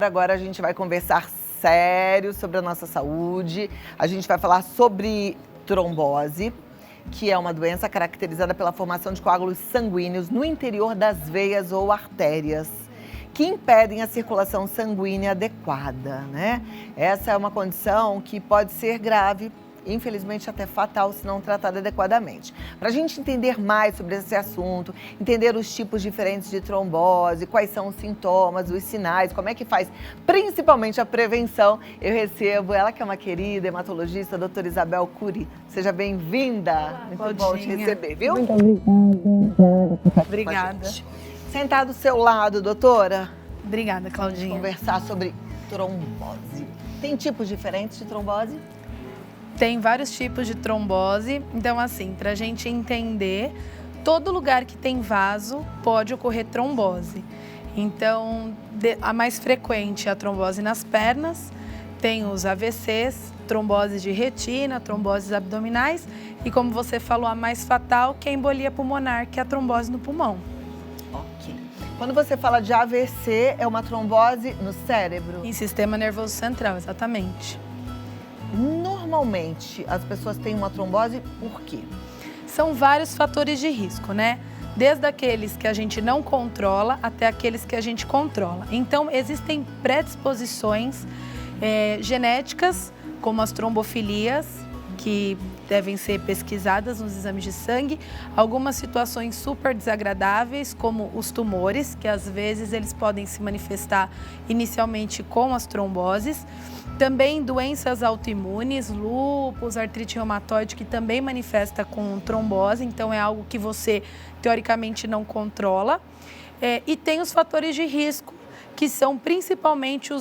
Agora a gente vai conversar sério sobre a nossa saúde. A gente vai falar sobre trombose, que é uma doença caracterizada pela formação de coágulos sanguíneos no interior das veias ou artérias, que impedem a circulação sanguínea adequada, né? Essa é uma condição que pode ser grave, infelizmente até fatal, se não tratada adequadamente. Para a gente entender mais sobre esse assunto, entender os tipos diferentes de trombose, quais são os sintomas, os sinais, como é que faz, principalmente a prevenção, eu recebo ela que é uma querida hematologista, a doutora Isabel Curi. Seja bem-vinda. Muito bom te receber, viu? Muito obrigada. Obrigada. Sentar do seu lado, doutora. Obrigada, Claudinha. Vamos conversar sobre trombose. Tem tipos diferentes de trombose? Tem vários tipos de trombose, então assim, para a gente entender, todo lugar que tem vaso pode ocorrer trombose. Então, a mais frequente é a trombose nas pernas, tem os AVCs, trombose de retina, tromboses abdominais e, como você falou, a mais fatal, que é a embolia pulmonar, que é a trombose no pulmão. Ok. Quando você fala de AVC, é uma trombose no cérebro? Em sistema nervoso central, exatamente. Normalmente, as pessoas têm uma trombose por quê? São vários fatores de risco, né? Desde aqueles que a gente não controla até aqueles que a gente controla. Então, existem predisposições genéticas, como as trombofilias, que devem ser pesquisadas nos exames de sangue. Algumas situações super desagradáveis, como os tumores, que às vezes eles podem se manifestar inicialmente com as tromboses. Também doenças autoimunes, lúpus, artrite reumatoide, que também manifesta com trombose, então é algo que você, teoricamente, não controla. E tem os fatores de risco, que são principalmente o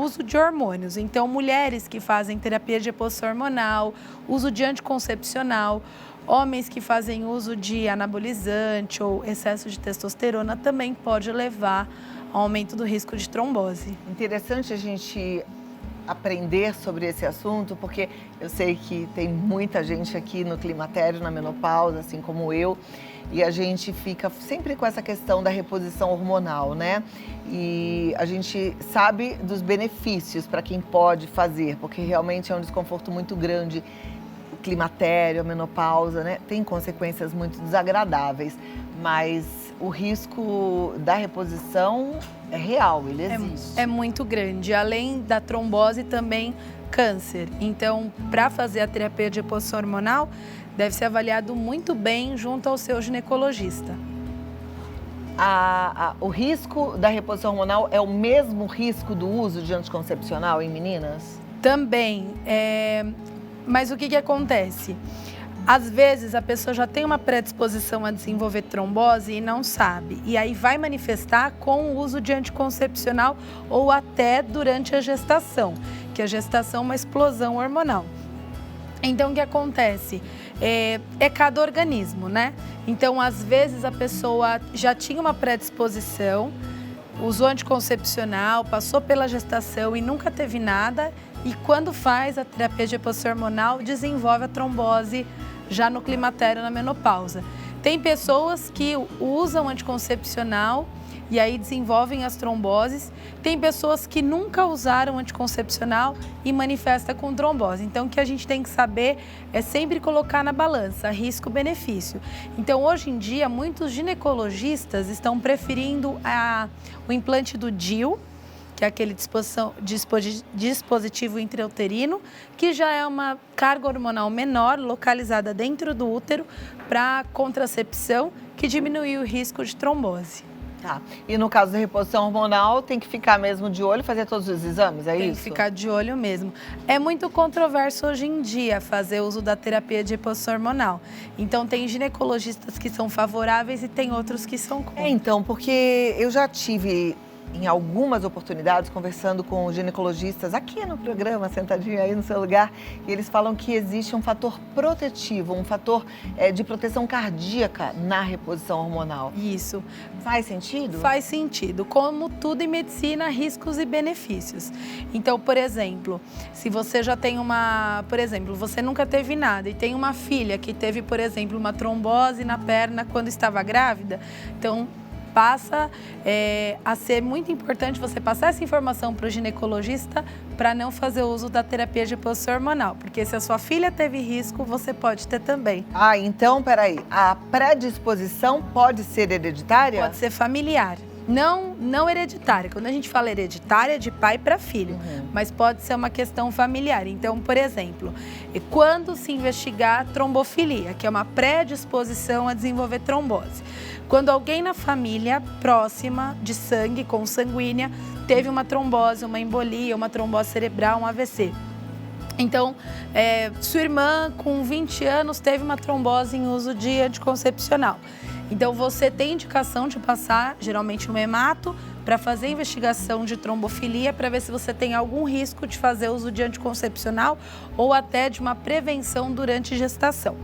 uso de hormônios. Então, mulheres que fazem terapia de reposição hormonal, uso de anticoncepcional, homens que fazem uso de anabolizante ou excesso de testosterona também pode levar ao aumento do risco de trombose. Interessante a gente aprender sobre esse assunto, porque eu sei que tem muita gente aqui no climatério, na menopausa, assim como eu, e a gente fica sempre com essa questão da reposição hormonal, né? E a gente sabe dos benefícios para quem pode fazer, porque realmente é um desconforto muito grande. O climatério, a menopausa, né? Tem consequências muito desagradáveis, mas o risco da reposição é real, ele existe. É muito grande. Além da trombose, também câncer. Então, para fazer a terapia de reposição hormonal, deve ser avaliado muito bem junto ao seu ginecologista. O risco da reposição hormonal é o mesmo risco do uso de anticoncepcional em meninas? Também. Mas o que acontece? Às vezes a pessoa já tem uma predisposição a desenvolver trombose e não sabe. E aí vai manifestar com o uso de anticoncepcional ou até durante a gestação, que a gestação é uma explosão hormonal. Então o que acontece? É cada organismo, né? Então às vezes a pessoa já tinha uma predisposição, usou anticoncepcional, passou pela gestação e nunca teve nada. E quando faz a terapia de reposição hormonal, desenvolve a trombose já no climatério, na menopausa. Tem pessoas que usam anticoncepcional e aí desenvolvem as tromboses. Tem pessoas que nunca usaram anticoncepcional e manifesta com trombose. Então, o que a gente tem que saber é sempre colocar na balança risco-benefício. Então, hoje em dia, muitos ginecologistas estão preferindo o implante do DIU, que é aquele dispositivo intrauterino, que já é uma carga hormonal menor, localizada dentro do útero, para contracepção, que diminui o risco de trombose. Tá. E no caso da reposição hormonal, tem que ficar mesmo de olho, fazer todos os exames, é isso? Tem que ficar de olho mesmo. É muito controverso hoje em dia fazer uso da terapia de reposição hormonal. Então, tem ginecologistas que são favoráveis e tem outros que são contra. Então, porque eu já tive em algumas oportunidades, conversando com ginecologistas aqui no programa, sentadinho aí no seu lugar, e eles falam que existe um fator protetivo, um fator de proteção cardíaca na reposição hormonal. Isso. Faz sentido? Faz sentido. Como tudo em medicina, riscos e benefícios. Então, por exemplo, se você já tem você nunca teve nada e tem uma filha que teve, por exemplo, uma trombose na perna quando estava grávida, então passa a ser muito importante você passar essa informação para o ginecologista para não fazer uso da terapia de reposição hormonal, porque se a sua filha teve risco, você pode ter também. Ah, então, peraí, a predisposição pode ser hereditária? Pode ser familiar. Não hereditária. Quando a gente fala hereditária, é de pai para filho, mas pode ser uma questão familiar. Então, por exemplo, quando se investigar trombofilia, que é uma predisposição a desenvolver trombose. Quando alguém na família próxima de sangue, consanguínea, teve uma trombose, uma embolia, uma trombose cerebral, um AVC. Então, sua irmã com 20 anos teve uma trombose em uso de anticoncepcional. Então, você tem indicação de passar, geralmente, um hemato para fazer investigação de trombofilia para ver se você tem algum risco de fazer uso de anticoncepcional ou até de uma prevenção durante gestação.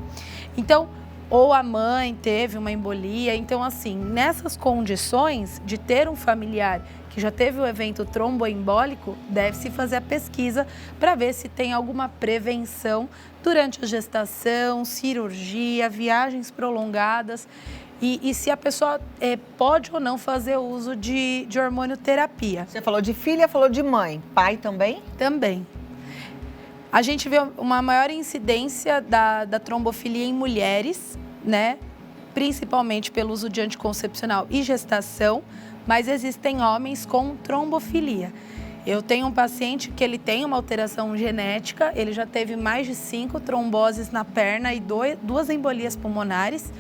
Então, ou a mãe teve uma embolia. Então, assim, nessas condições de ter um familiar que já teve o evento tromboembólico, deve-se fazer a pesquisa para ver se tem alguma prevenção durante a gestação, cirurgia, viagens prolongadas e se a pessoa pode ou não fazer uso de hormonioterapia. Você falou de filha, falou de mãe. Pai também? Também. A gente vê uma maior incidência da trombofilia em mulheres, né? Principalmente pelo uso de anticoncepcional e gestação, mas existem homens com trombofilia. Eu tenho um paciente que ele tem uma alteração genética, ele já teve mais de 5 tromboses na perna e 2 embolias pulmonares,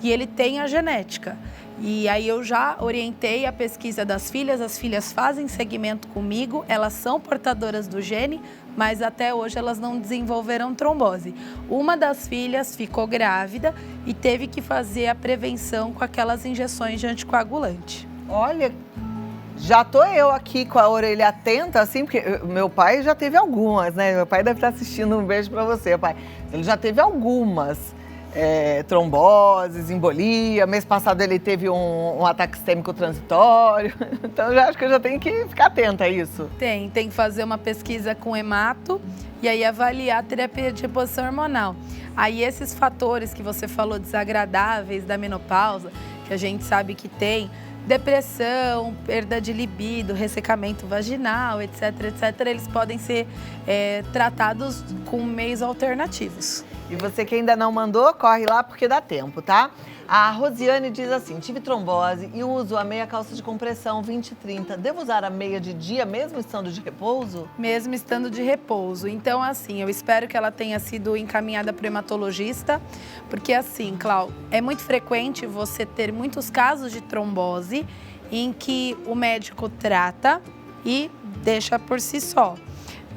e ele tem a genética. E aí eu já orientei a pesquisa das filhas, as filhas fazem segmento comigo, elas são portadoras do gene, mas até hoje elas não desenvolveram trombose. Uma das filhas ficou grávida e teve que fazer a prevenção com aquelas injeções de anticoagulante. Olha, já tô eu aqui com a orelha atenta, assim, porque meu pai já teve algumas, né? Meu pai deve estar assistindo, um beijo pra você, pai. Ele já teve algumas. Tromboses, embolia. Mês passado ele teve um ataque sistêmico transitório. Então eu acho que eu já tenho que ficar atenta a isso. Tem que fazer uma pesquisa com hemato e aí avaliar a terapia de reposição hormonal. Aí esses fatores que você falou desagradáveis da menopausa, que a gente sabe que tem, depressão, perda de libido, ressecamento vaginal, etc, eles podem ser tratados com meios alternativos. E você que ainda não mandou, corre lá porque dá tempo, tá? A Rosiane diz assim, tive trombose e uso a meia calça de compressão 20-30. Devo usar a meia de dia mesmo estando de repouso? Mesmo estando de repouso. Então, assim, eu espero que ela tenha sido encaminhada para o hematologista, porque assim, Clau, é muito frequente você ter muitos casos de trombose em que o médico trata e deixa por si só.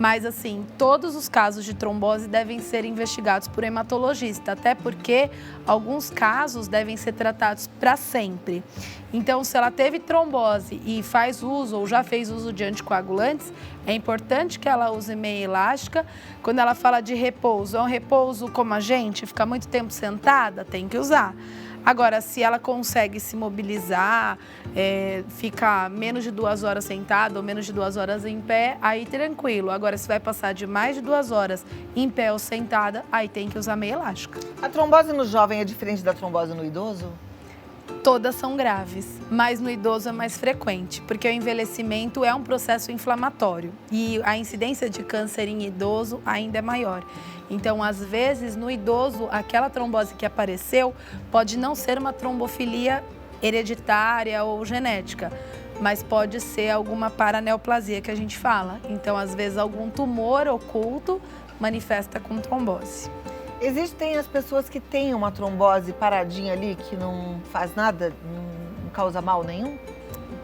Mas, assim, todos os casos de trombose devem ser investigados por hematologista, até porque alguns casos devem ser tratados para sempre. Então, se ela teve trombose e faz uso ou já fez uso de anticoagulantes, é importante que ela use meia elástica. Quando ela fala de repouso, é um repouso como a gente, fica muito tempo sentada, tem que usar. Agora, se ela consegue se mobilizar, ficar menos de 2 horas sentada ou menos de 2 horas em pé, aí tranquilo. Agora, se vai passar de mais de 2 horas em pé ou sentada, aí tem que usar meia elástica. A trombose no jovem é diferente da trombose no idoso? Todas são graves, mas no idoso é mais frequente, porque o envelhecimento é um processo inflamatório e a incidência de câncer em idoso ainda é maior. Então, às vezes, no idoso, aquela trombose que apareceu pode não ser uma trombofilia hereditária ou genética, mas pode ser alguma paraneoplasia que a gente fala. Então, às vezes, algum tumor oculto manifesta com trombose. Existem as pessoas que têm uma trombose paradinha ali, que não faz nada, não causa mal nenhum?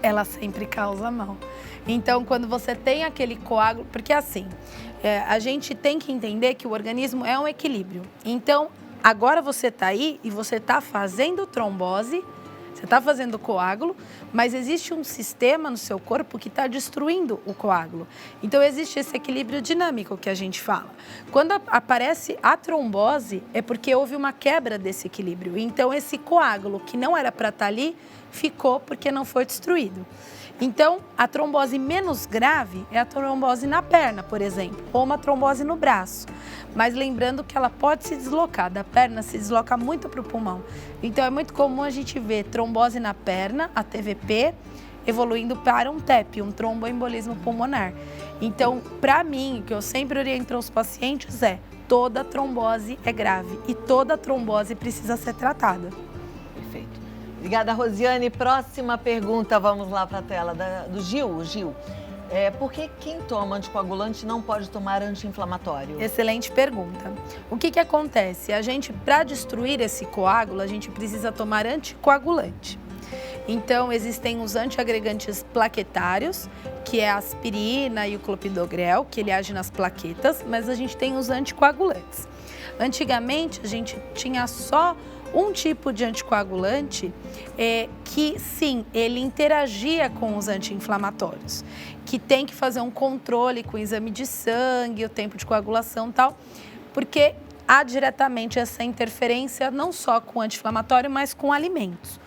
Ela sempre causa mal. Então, quando você tem aquele coágulo... Porque assim, a gente tem que entender que o organismo é um equilíbrio. Então, agora você está aí e você está fazendo trombose, você está fazendo coágulo, mas existe um sistema no seu corpo que está destruindo o coágulo. Então, existe esse equilíbrio dinâmico que a gente fala. Quando aparece a trombose, é porque houve uma quebra desse equilíbrio. Então, esse coágulo que não era para estar ali, ficou porque não foi destruído. Então, a trombose menos grave é a trombose na perna, por exemplo, ou uma trombose no braço. Mas lembrando que ela pode se deslocar, da perna se desloca muito para o pulmão. Então, é muito comum a gente ver trombose na perna, a TVP, evoluindo para um TEP, um tromboembolismo pulmonar. Então, para mim, o que eu sempre oriento aos pacientes é: toda trombose é grave e toda trombose precisa ser tratada. Perfeito. Obrigada, Rosiane. Próxima pergunta, vamos lá para a tela do Gil. Gil, por que quem toma anticoagulante não pode tomar anti-inflamatório? Excelente pergunta. O que acontece? A gente, para destruir esse coágulo, a gente precisa tomar anticoagulante. Então, existem os antiagregantes plaquetários, que é a aspirina e o clopidogrel, que ele age nas plaquetas, mas a gente tem os anticoagulantes. Antigamente, a gente tinha só um tipo de anticoagulante que, sim, ele interagia com os anti-inflamatórios, que tem que fazer um controle com o exame de sangue, o tempo de coagulação e tal, porque há diretamente essa interferência não só com o anti-inflamatório, mas com alimentos.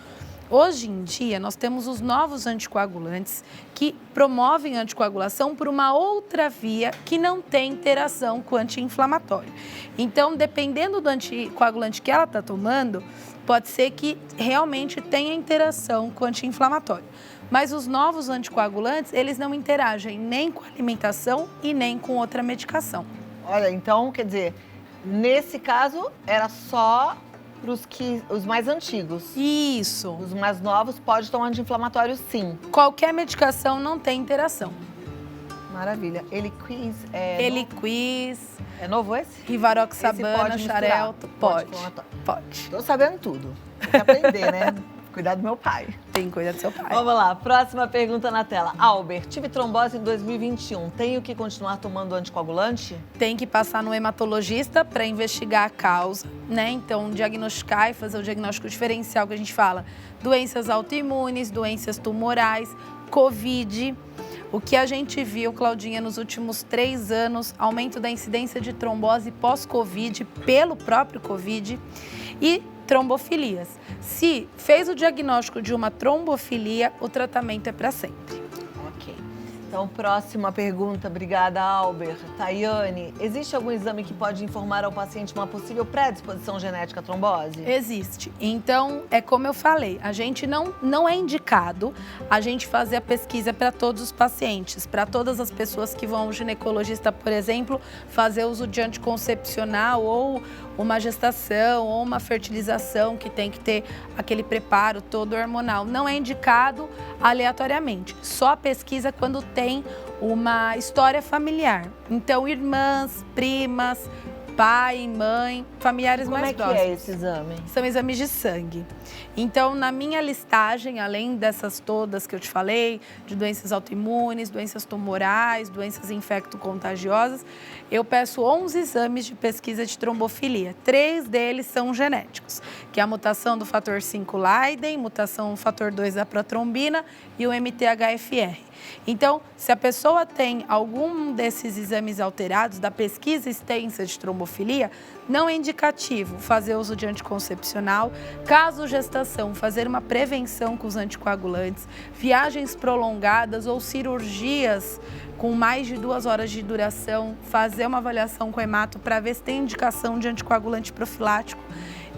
Hoje em dia, nós temos os novos anticoagulantes que promovem a anticoagulação por uma outra via que não tem interação com o anti-inflamatório. Então, dependendo do anticoagulante que ela está tomando, pode ser que realmente tenha interação com o anti-inflamatório. Mas os novos anticoagulantes, eles não interagem nem com a alimentação e nem com outra medicação. Olha, então, quer dizer, nesse caso, era só para os mais antigos. Isso. Os mais novos pode tomar anti-inflamatório, sim. Qualquer medicação não tem interação. Maravilha. Eliquis Eliquis. É novo esse? Rivaroxabana, Xarelto. Pode. Tô sabendo tudo. Tem que aprender, né? Cuidar do meu pai. Tem que cuidar do seu pai. Vamos lá, próxima pergunta na tela. Albert, tive trombose em 2021. Tenho que continuar tomando anticoagulante? Tem que passar no hematologista para investigar a causa, né? Então, diagnosticar e fazer o diagnóstico diferencial que a gente fala. Doenças autoimunes, doenças tumorais, Covid. O que a gente viu, Claudinha, nos últimos 3 anos, aumento da incidência de trombose pós-Covid, pelo próprio Covid, e trombofilias. Se fez o diagnóstico de uma trombofilia, o tratamento é para sempre. Ok. Então, próxima pergunta. Obrigada, Albert. Tayane, existe algum exame que pode informar ao paciente uma possível predisposição genética à trombose? Existe. Então, é como eu falei, a gente não é indicado a gente fazer a pesquisa para todos os pacientes, para todas as pessoas que vão ao ginecologista, por exemplo, fazer uso de anticoncepcional ou uma gestação ou uma fertilização que tem que ter aquele preparo todo hormonal. Não é indicado aleatoriamente, só a pesquisa quando tem uma história familiar. Então, irmãs, primas, pai, mãe, familiares mais próximos. Como é que é esse exame? São exames de sangue. Então, na minha listagem, além dessas todas que eu te falei, de doenças autoimunes, doenças tumorais, doenças infecto-contagiosas, eu peço 11 exames de pesquisa de trombofilia. 3 deles são genéticos, que é a mutação do fator 5 Leiden, mutação do fator 2 da protrombina e o MTHFR. Então, se a pessoa tem algum desses exames alterados da pesquisa extensa de trombofilia, não é indicativo fazer uso de anticoncepcional. Caso gestação, fazer uma prevenção com os anticoagulantes, viagens prolongadas ou cirurgias com mais de 2 horas de duração, fazer uma avaliação com o hemato para ver se tem indicação de anticoagulante profilático.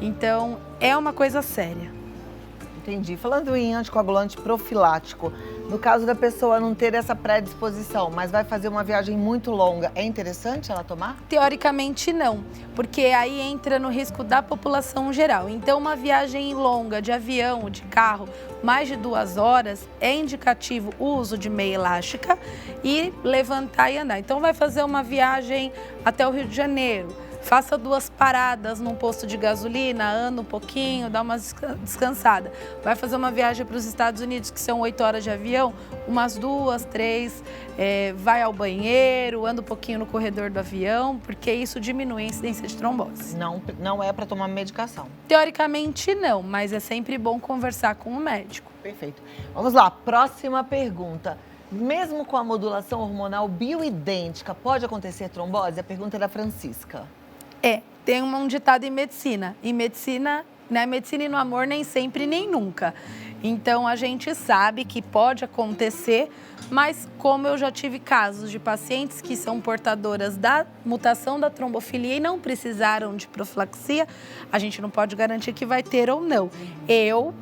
Então, é uma coisa séria. Entendi. Falando em anticoagulante profilático, no caso da pessoa não ter essa predisposição, mas vai fazer uma viagem muito longa, é interessante ela tomar? Teoricamente não, porque aí entra no risco da população geral. Então, uma viagem longa de avião ou de carro, mais de 2 horas, é indicativo o uso de meia elástica e levantar e andar. Então, vai fazer uma viagem até o Rio de Janeiro. Faça 2 paradas num posto de gasolina, anda um pouquinho, dá uma descansada. Vai fazer uma viagem para os Estados Unidos, que são 8 horas de avião, umas 2, 3, vai ao banheiro, anda um pouquinho no corredor do avião, porque isso diminui a incidência de trombose. Não é para tomar medicação? Teoricamente não, mas é sempre bom conversar com o médico. Perfeito. Vamos lá, próxima pergunta. Mesmo com a modulação hormonal bioidêntica, pode acontecer trombose? A pergunta é da Francisca. Tem um ditado em medicina. Em medicina, Na medicina e no amor, nem sempre nem nunca. Então, a gente sabe que pode acontecer, mas como eu já tive casos de pacientes que são portadoras da mutação da trombofilia e não precisaram de profilaxia, a gente não pode garantir que vai ter ou não. Eu,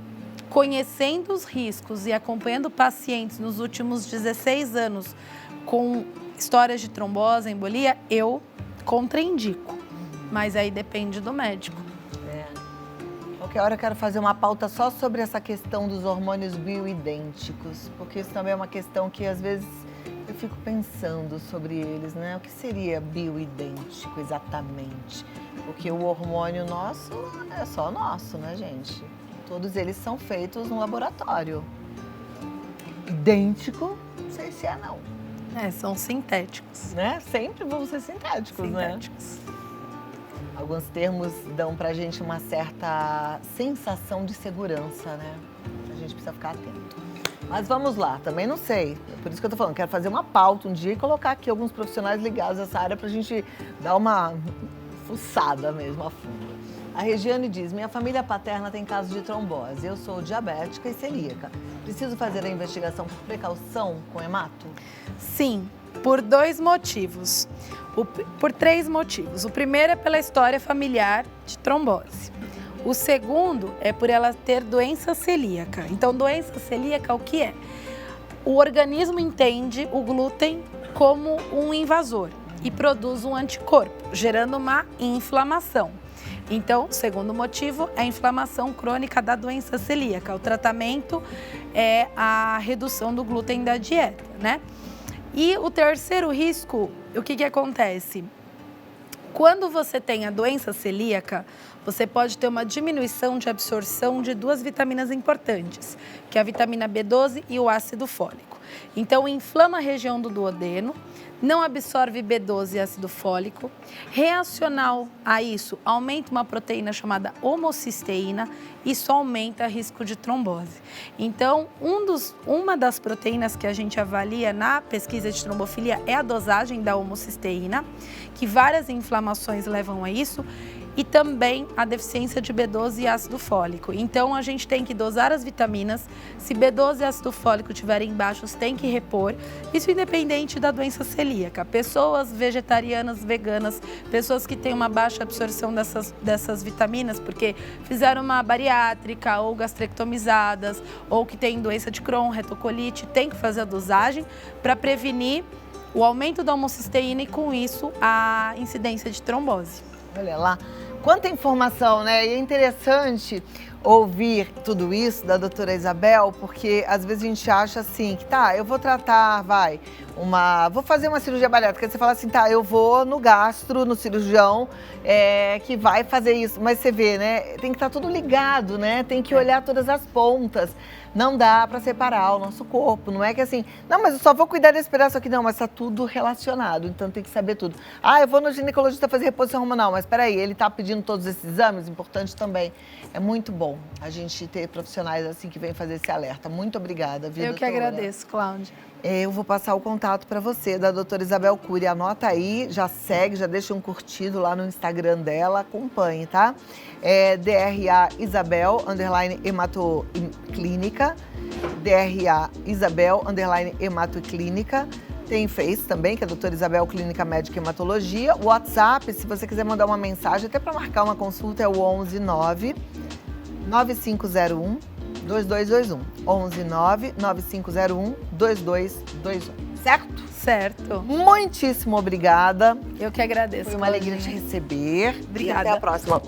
conhecendo os riscos e acompanhando pacientes nos últimos 16 anos com histórias de trombose, embolia, eu contraindico. Mas aí depende do médico. Qualquer hora eu quero fazer uma pauta só sobre essa questão dos hormônios bioidênticos, porque isso também é uma questão que às vezes eu fico pensando sobre eles, né? O que seria bioidêntico exatamente? Porque o hormônio nosso é só nosso, né, gente? Todos eles são feitos no laboratório. Idêntico, não sei se é não. São sintéticos. Né? Sempre vão ser sintéticos, né? Alguns termos dão pra gente uma certa sensação de segurança, né? A gente precisa ficar atento. Mas vamos lá, também não sei. É por isso que eu tô falando, quero fazer uma pauta um dia e colocar aqui alguns profissionais ligados a essa área pra gente dar uma fuçada mesmo a fundo. A Regiane diz, minha família paterna tem casos de trombose. Eu sou diabética e celíaca. Preciso fazer a investigação por precaução com hemato? Sim, por 2 motivos. Por 3 motivos. O primeiro é pela história familiar de trombose. O segundo é por ela ter doença celíaca. Então, doença celíaca, o que é? O organismo entende o glúten como um invasor e produz um anticorpo, gerando uma inflamação. Então, o segundo motivo é a inflamação crônica da doença celíaca. O tratamento é a redução do glúten da dieta, né? E o terceiro risco, o que acontece? Quando você tem a doença celíaca, você pode ter uma diminuição de absorção de 2 vitaminas importantes, que é a vitamina B12 e o ácido fólico. Então, inflama a região do duodeno, não absorve B12 e ácido fólico. Reacional a isso, aumenta uma proteína chamada homocisteína, isso aumenta o risco de trombose. Então, uma das proteínas que a gente avalia na pesquisa de trombofilia é a dosagem da homocisteína, que várias inflamações levam a isso, e também a deficiência de B12 e ácido fólico. Então, a gente tem que dosar as vitaminas. Se B12 e ácido fólico estiverem baixos, tem que repor. Isso independente da doença celíaca. Pessoas vegetarianas, veganas, pessoas que têm uma baixa absorção dessas vitaminas, porque fizeram uma bariátrica ou gastrectomizadas, ou que têm doença de Crohn, retocolite, tem que fazer a dosagem para prevenir o aumento da homocisteína e, com isso, a incidência de trombose. Olha lá. Quanta informação, né? E é interessante ouvir tudo isso da doutora Isabel, porque às vezes a gente acha assim, que tá, eu vou tratar, vou fazer uma cirurgia bariátrica, você fala assim, tá, eu vou no gastro, no cirurgião, que vai fazer isso, mas você vê, né, tem que estar tudo ligado, né, tem que olhar todas as pontas, não dá pra separar o nosso corpo, não é que assim, não, mas eu só vou cuidar desse pedaço aqui, não, mas tá tudo relacionado, então tem que saber tudo. Ah, eu vou no ginecologista fazer reposição hormonal, mas peraí, ele tá pedindo todos esses exames, importante também. É muito bom a gente ter profissionais assim que vêm fazer esse alerta. Muito obrigada, viu, Eu que agradeço, Cláudia. Eu vou passar o contato para você, da doutora Isabel Cury. Anota aí, já segue, já deixa um curtido lá no Instagram dela, acompanhe, tá? DRA Isabel, _hematoclínica, DRA Isabel, _hematoclínica. Tem Face também, que é a doutora Isabel Clínica Médica e Hematologia. O WhatsApp, se você quiser mandar uma mensagem, até para marcar uma consulta, é o 119-9501. 2221. 119-9501-2221. Certo? Certo. Muitíssimo obrigada. Eu que agradeço. Foi uma alegria te receber. Obrigada. E até a próxima.